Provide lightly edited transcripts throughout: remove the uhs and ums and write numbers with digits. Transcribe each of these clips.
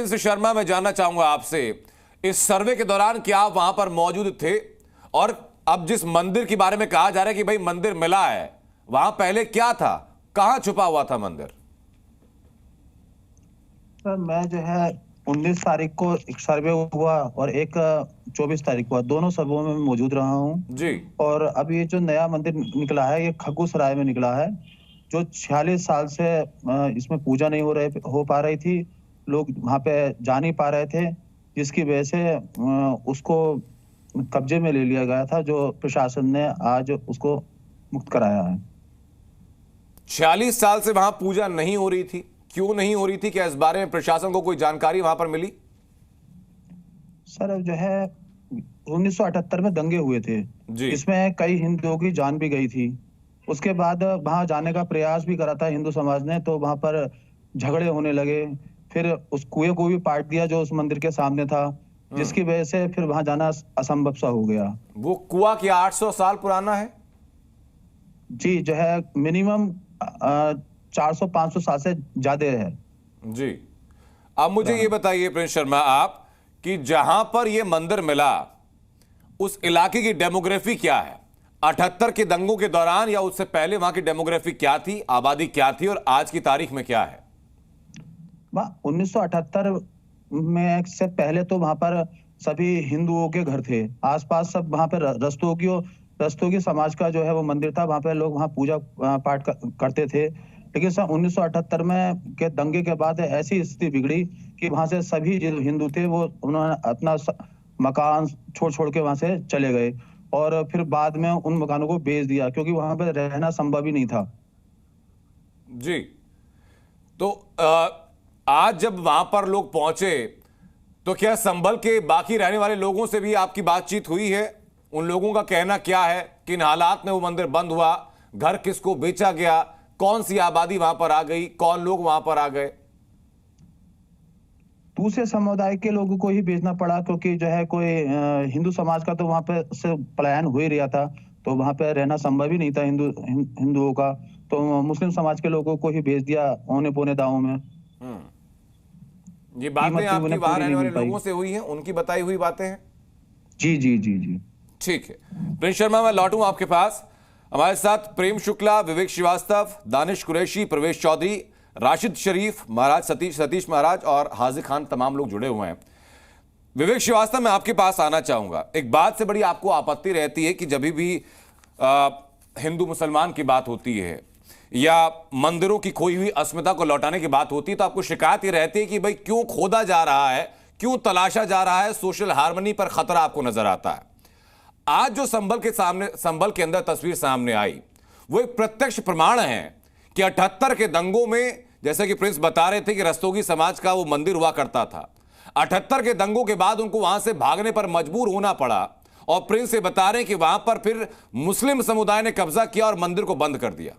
Prince Sharma, मैं जानना चाहूंगा आपसे, इस सर्वे के दौरान क्या आप वहां पर मौजूद थे? और अब जिस मंदिर के बारे में कहा जा रहा है कि भाई मंदिर मिला है, वहां पहले क्या था, कहां छुपा हुआ था मंदिर? सर मैं जो है 19 तारीख को एक सर्वे हुआ और एक 24 तारीख को, दोनों सर्वे में मौजूद रहा हूँ जी। और अब ये जो नया मंदिर निकला है ये खग्गू सराय में निकला है, जो 46 साल से इसमें पूजा नहीं हो पा रही थी। लोग वहां पे जा नहीं पा रहे थे, जिसकी वजह से उसको कब्जे में ले लिया गया था, जो प्रशासन ने आज उसको मुक्त कराया है। 46 साल से वहां पूजा नहीं हो रही थी, क्यों नहीं हो रही थी? क्या इस बारे में प्रशासन को कोई जानकारी वहां पर मिली? सर जो है 1978 में दंगे हुए थे, इसमें कई हिंदुओं की जान भी गई थी। उसके बाद वहां जाने का प्रयास भी करा था हिंदू समाज ने, तो वहां पर झगड़े होने लगे। फिर उस कुएं को भी पाट दिया जो उस मंदिर के सामने था, जिसकी वजह से फिर वहां जाना असंभव सा हो गया। वो कुआं क्या 800 साल पुराना है? जी, जो है मिनिमम 400-500 साल से ज्यादा है। जी। अब मुझे ये बताइए प्रिंस शर्मा आप, कि जहां पर ये मंदिर मिला उस इलाके की डेमोग्राफी क्या है? 78 के दंगों के दौरान या उससे पहले वहां की डेमोग्राफी क्या थी, आबादी क्या थी और आज की तारीख में क्या है? 1978 में से पहले तो वहां पर सभी हिंदुओं के घर थे, आसपास सब वहां पर रस्तोगी समाज का जो है वो मंदिर था, वहां पे लोग वहां पूजा पाठ करते थे। लेकिन सन 1978 में के दंगे के बाद ऐसी स्थिति बिगड़ी कि वहां से सभी जो हिंदू थे वो उन्होंने अपना मकान छोड़ के वहां से चले गए और फिर बाद में उन मकानों को बेच दिया, क्योंकि वहां पर रहना संभव ही नहीं था। जी। तो आज जब वहां पर लोग पहुंचे तो क्या संभल के बाकी रहने वाले लोगों से भी आपकी बातचीत हुई है? उन लोगों का कहना क्या है, किन हालात में वो मंदिर बंद हुआ, घर किसको बेचा गया, कौन सी आबादी वहां पर आ गई, कौन लोग वहां पर आ गए? दूसरे समुदाय के लोगों को ही बेचना पड़ा, क्योंकि जो है कोई हिंदू समाज का तो वहां पे से पलायन हो ही रहा था, तो वहां पे रहना संभव ही नहीं था हिंदुओं का, तो मुस्लिम समाज के लोगों को ही बेच दिया औने पौने दावों में। ये बातें आपकी वहां रहने वाले लोगों से हुई हैं, उनकी बताई हुई बातें हैं? जी जी जी जी। ठीक है प्रिंस शर्मा, मैं लौटूं आपके पास। हमारे साथ प्रेम शुक्ला, विवेक श्रीवास्तव, दानिश कुरैशी, प्रवेश चौधरी, राशिद शरीफ महाराज, सतीश महाराज और हाजिर खान, तमाम लोग जुड़े हुए हैं। विवेक श्रीवास्तव, मैं आपके पास आना चाहूंगा। एक बात से बड़ी आपको आपत्ति रहती है कि जब भी हिंदू मुसलमान की बात होती है या मंदिरों की खोई हुई अस्मिता को लौटाने की बात होती है तो आपको शिकायत ये रहती है कि भाई क्यों खोदा जा रहा है, क्यों तलाशा जा रहा है, सोशल हार्मनी पर खतरा आपको नजर आता है। आज जो संभल के अंदर तस्वीर सामने आई वो एक प्रत्यक्ष प्रमाण है कि 78 के दंगों में, जैसे कि प्रिंस बता रहे थे कि रस्तोगी समाज का वो मंदिर हुआ करता था, 78 के दंगों के बाद उनको वहां से भागने पर मजबूर होना पड़ा और प्रिंस ये बता रहे हैं कि वहां पर फिर मुस्लिम समुदाय ने कब्जा किया और मंदिर को बंद कर दिया।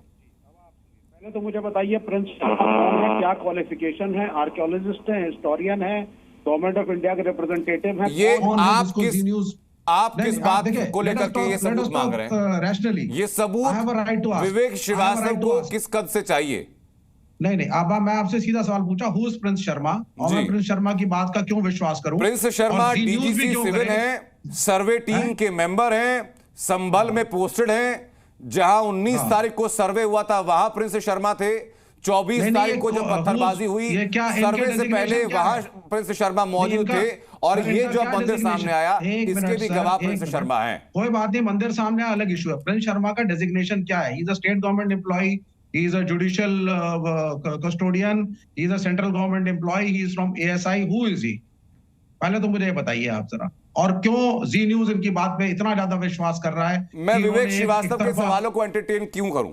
पहले तो मुझे बताइए प्रिंस है, क्या क्वालिफिकेशन है? आर्कियोलॉजिस्ट है, हिस्टोरियन है, गवर्नमेंट ऑफ इंडिया के रिप्रेजेंटेटिव है? ये आप किस बात को लेकर के ये सबूत मांग रहे हैं? ये सबूत विवेक श्रीवास्तव को किस कद से चाहिए? नहीं, अब मैं आपसे सीधा सवाल पूछा, हु इज प्रिंस शर्मा, और मैं प्रिंस शर्मा की बात का क्यों विश्वास करूं? प्रिंस शर्मा डीजीसी सिविल हैं, सर्वे टीम के मेंबर हैं, संभल में पोस्टेड हैं। जहां 19 तारीख को सर्वे हुआ था वहां प्रिंस शर्मा थे। 24 तारीख को जब पत्थरबाजी हुई सर्वे से पहले वहां प्रिंस शर्मा मौजूद थे और ये जो मंदिर सामने आया इसके भी गवाह प्रिंस शर्मा हैं। कोई बात नहीं, मंदिर सामने अलग इशू है। प्रिंस शर्मा का डेजिग्नेशन क्या है? He is a state government employee, he is a judicial custodian, he is a central government employee, he is from ASI. Who is he? पहले तो मुझे बताइए आप जरा, और क्यों जी न्यूज इनकी बात पे इतना ज्यादा विश्वास कर रहा है? मैं विवेक श्रीवास्तव के सवालों को एंटरटेन क्यों करूं?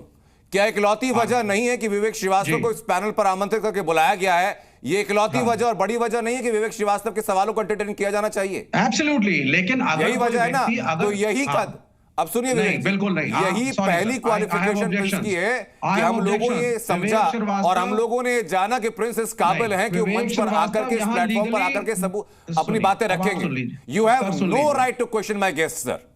क्या इकलौती वजह नहीं है कि विवेक श्रीवास्तव को इस पैनल पर आमंत्रित करके बुलाया गया है? ये इकलौती वजह और बड़ी वजह नहीं है कि विवेक श्रीवास्तव के सवालों को एंटरटेन किया जाना चाहिए? एब्सोल्युटली, लेकिन यही वजह है ना, तो यही कद अब सुनिए विवेक, बिल्कुल नहीं, यही पहली क्वालिफिकेशन प्रिंस की है कि हम लोगों ने ये समझा और हम लोगों ने जाना कि प्रिंस इस काबिल हैं कि वो मंच पर आकर के, इस प्लेटफॉर्म पर आकर के सब अपनी बातें रखेंगे। You have no right to question my guest sir.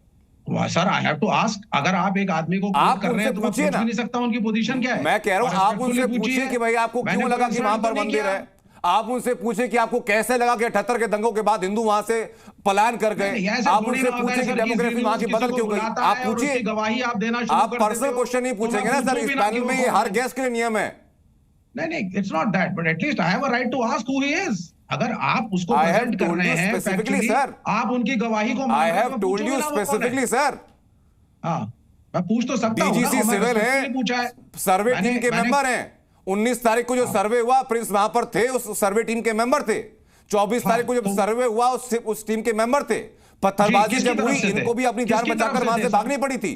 Sir I have to ask, अगर आप एक आदमी को आप कर रहे हैं तो मैं पूछ नहीं सकता उनकी पोजीशन क्या है? मैं कह रहा हूं आप उनसे पूछिए कि भाई आपको क्यों लगा कि वहां पर मंदिर है? आप उनसे पूछे कि आपको कैसे लगा कि 78 के दंगों के बाद हिंदू वहां से पलायन कर गए। आप उनसे पूछे कि डेमोग्राफी वहां की बदल क्यों गई। आप पूछिए, गवाही आप देना शुरू आप कर पर्सनल क्वेश्चन नहीं पूछेंगे ना सर, इस पैनल में ये हर गेस्ट के लिए नियम है। नहीं, it's not that, but at least I have a right to ask who he is. अगर आप उसको I have प्रेजेंट कर told रहे you हैं specifically, factually, sir. आप उनकी गवाही को I have told you specifically sir. हाँ, मैं पूछ तो सकता हूँ ना, डीजीसी और मैंने सिविल specifically पूछा है, है। सर्वे मैंने- टीम के मैंने- मेंबर हैं। 19 तारीख को जो सर्वे हुआ, प्रिंस वहां पर थे, उस सर्वे टीम के मेंबर थे। 24 तारीख को जब सर्वे हुआ, उस टीम के मेंबर थे। पत्थरबाजी किसकी जब तरफ हुई, से थे? इनको भी अपनी जान किसकी बचाकर तरफ से वहां थे, से सर? भागनी पड़ी थी।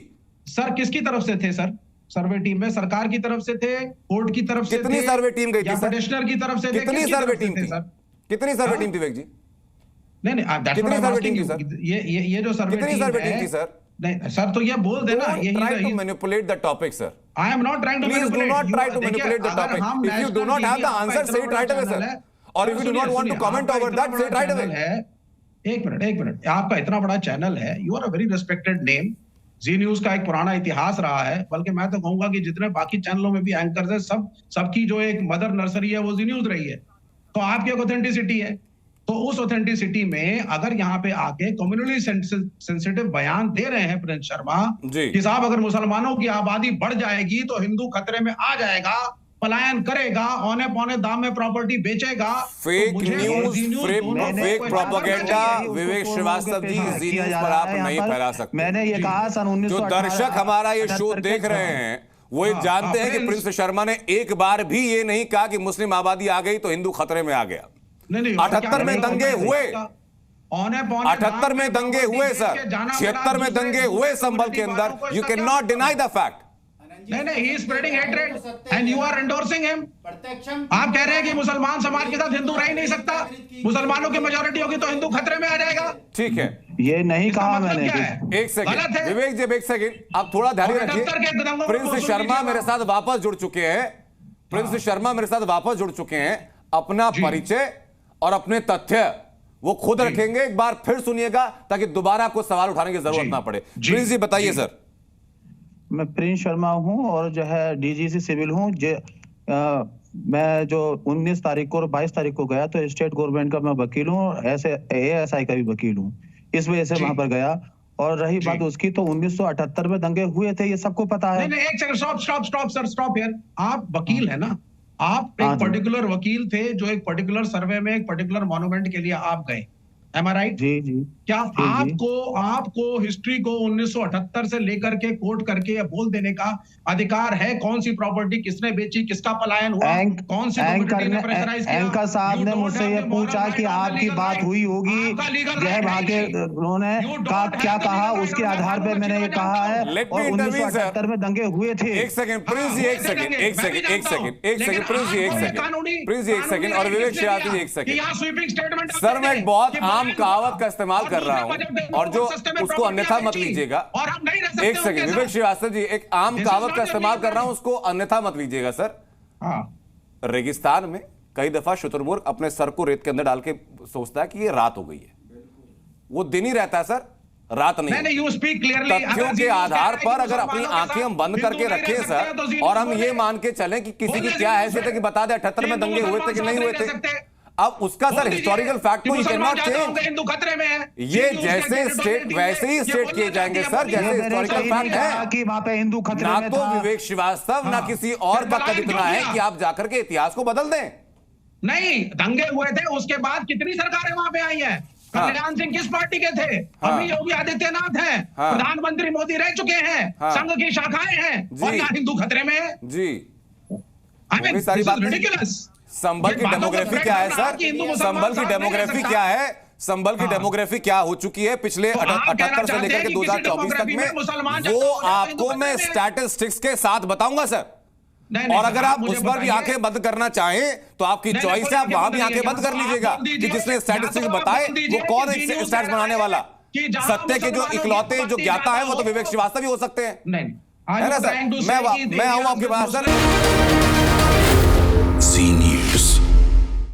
सर किसकी तरफ से थे सर? सर्वे टीम में सरकार की तरफ से थे, कोर्ट की तरफ से थे? कितनी सर्वे टीम गई थी या सर? पिटिशनर की तरफ से थे? कितनी किसकी सर्वे तरफ से टीम थे, थी सर? कितनी सर्वे हाँ? टीम थी विवेक जी? नहीं, that's कितनी what I'm survey asking team थी, you. सर? ये जो सर्वे कितनी टीम सर्वे टीम है, थी, सर? नहीं सर, तो ये बोल देना, Don't try to manipulate the topic, sir. I am not trying to Please do not try to manipulate the topic. If you do not have the answer, say it right away, sir. Or if you do not want to comment over that, say it right away. एक मिनट, आपका इतना बड़ा channel है, you are a very respected name, Zee News का एक पुराना इतिहास रहा है, बल्कि मैं तो कहूंगा कि जितने बाकी चैनलों में भी एंकर्स है, सबकी जो एक मदर नर्सरी है वो जी न्यूज रही है। तो आपकी एक ऑथेंटिसिटी है, तो उस ऑथेंटिसिटी में अगर यहाँ पे आके कम्युनली सेंसिटिव बयान दे रहे हैं प्रिंस शर्मा कि साहब अगर मुसलमानों की आबादी बढ़ जाएगी तो हिंदू खतरे में आ जाएगा, पलायन करेगा, औने पौने दाम में प्रॉपर्टी बेचेगा, फेक न्यूज, फेक प्रोपेगेंडा विवेक श्रीवास्तव जी, जी न्यूज पर आप नहीं फैला सकते। मैंने ये कहा सन 1900 जो दर्शक हमारा ये शो देख रहे हैं वो ये जानते हैं कि प्रिंस शर्मा ने एक बार भी ये नहीं कहा कि मुस्लिम आबादी आ गई तो हिंदू खतरे में आ गया। 78 में दंगे हुए, 78 में दंगे हुए सर, 76 में दंगे हुए संभल के अंदर। You can not deny the fact. नहीं, he is spreading hatred and you are endorsing him. आप कह रहे हैं कि मुसलमान समाज के साथ हिंदू रह ही नहीं सकता, मुसलमानों की मेजॉरिटी होगी तो हिंदू खतरे में आ जाएगा। ठीक है, ये नहीं कहा मतलब मैंने। क्या है? एक सेकंड विवेक जी, एक सेकंड, आप थोड़ा धैर्य रखिए। प्रिंस शर्मा मेरे साथ वापस जुड़ चुके हैं, प्रिंस शर्मा मेरे साथ वापस जुड़ चुके हैं। अपना परिचय और अपने तथ्य वो खुद रखेंगे, एक बार फिर सुनिएगा ताकि दोबारा आपको सवाल उठाने की जरूरत ना पड़े। प्रिंस जी बताइए सर। मैं प्रिंस शर्मा हूं और जो है डीजीसी सिविल हूं। मैं जो 19 तारीख को और 22 तारीख को गया तो स्टेट गवर्नमेंट का मैं वकील हूं, ऐसे एएसआई का भी वकील हूं, इस वजह से वहां पर गया। और रही बात उसकी, तो 1978 में दंगे हुए थे, ये सबको पता है। नहीं, एक सेकंड, स्टॉप हियर। आप वकील है ना, आप एक पर्टिकुलर वकील थे जो एक पर्टिकुलर सर्वे में एक पर्टिकुलर मॉन्यूमेंट के लिए आप गए, एम आई राइट? जी जी। क्या आपको हिस्ट्री को 1978 से लेकर के कोट करके या बोल देने का अधिकार है? कौन सी प्रॉपर्टी किसने बेची, किसका पलायन हुआ, कौन सी कम्युनिटी ने प्रेशराइज किया? एंकर साहब ने मुझसे ये पूछा कि आपकी बात हुई होगी, यह वहां के उन्होंने क्या कहा, उसके आधार पे मैंने ये कहा है। और 1978 में दंगे हुए थे। एक सेकंड प्रिंस जी, एक सेकंड प्रिंस जी, एक सेकंड और विवेक श्रीवास्तव जी एक सेकंड। सर मैं एक बहुत आम कहावत का इस्तेमाल कर रहा हूं और जो उसको अन्यथा मत लीजिएगा। एक सेकंड विवेक श्रीवास्तव जी, एक आम कहावत का इस्तेमाल कर रहा हूं, उसको अन्यथा मत लीजिएगा सर। रेगिस्तान में कई दफा शुतुरमुर्ग अपने सर को रेत के अंदर डाल के सोचता है कि ये रात हो गई है, वो दिन ही रहता है सर, रात नहीं। तथ्यों के आधार पर अगर अपनी आंखें हम बंद करके रखें सर और हम ये मान के चलें कि किसी की क्या हैसियत है कि बता दे 78 में दंगे हुए थे कि नहीं हुए थे, अब उसका सर हिस्टोरिकल फैक्ट को you can not change. Hindu खतरे में है, ये जैसे स्टेट वैसे ही स्टेट किए जाएंगे सर, जैसे हिस्टोरिकल फैक्ट है कि वहां पे हिंदू खतरे ना। में तो था। विवेक श्रीवास्तव ना किसी और का कद इतना है कि आप जाकर के इतिहास को बदल दें। नहीं, दंगे हुए थे, उसके बाद कितनी सरकारें वहां पे आई हैं? कल्याण सिंह किस पार्टी के थे? अभी योगी आदित्यनाथ हैं, प्रधानमंत्री मोदी रह चुके हैं, संघ की शाखाएं हैं, और यहाँ हिंदू खतरे में है जी। सारी बात संभल की डेमोग्राफी क्या है सर? संभल की डेमोग्राफी क्या है? संभल की डेमोग्राफी क्या हो चुकी है पिछले 78 से लेकर के 2024 तक में, वो आपको मैं स्टैटिस्टिक्स के साथ बताऊंगा सर। और अगर आप उस पर भी आंखें बंद करना चाहें तो आपकी चॉइस है, आप वहां भी आंखें बंद कर लीजिएगा कि जिसने स्टैटिस्टिक्स बताए वो कौन है स्टैट्स बनाने वाला। सत्य के जो इकलौते जो ज्ञाता है वो तो विवेक श्रीवास्तव ही हो सकते हैं। नहीं, है ना सर? मैं आऊं आपके पास सर।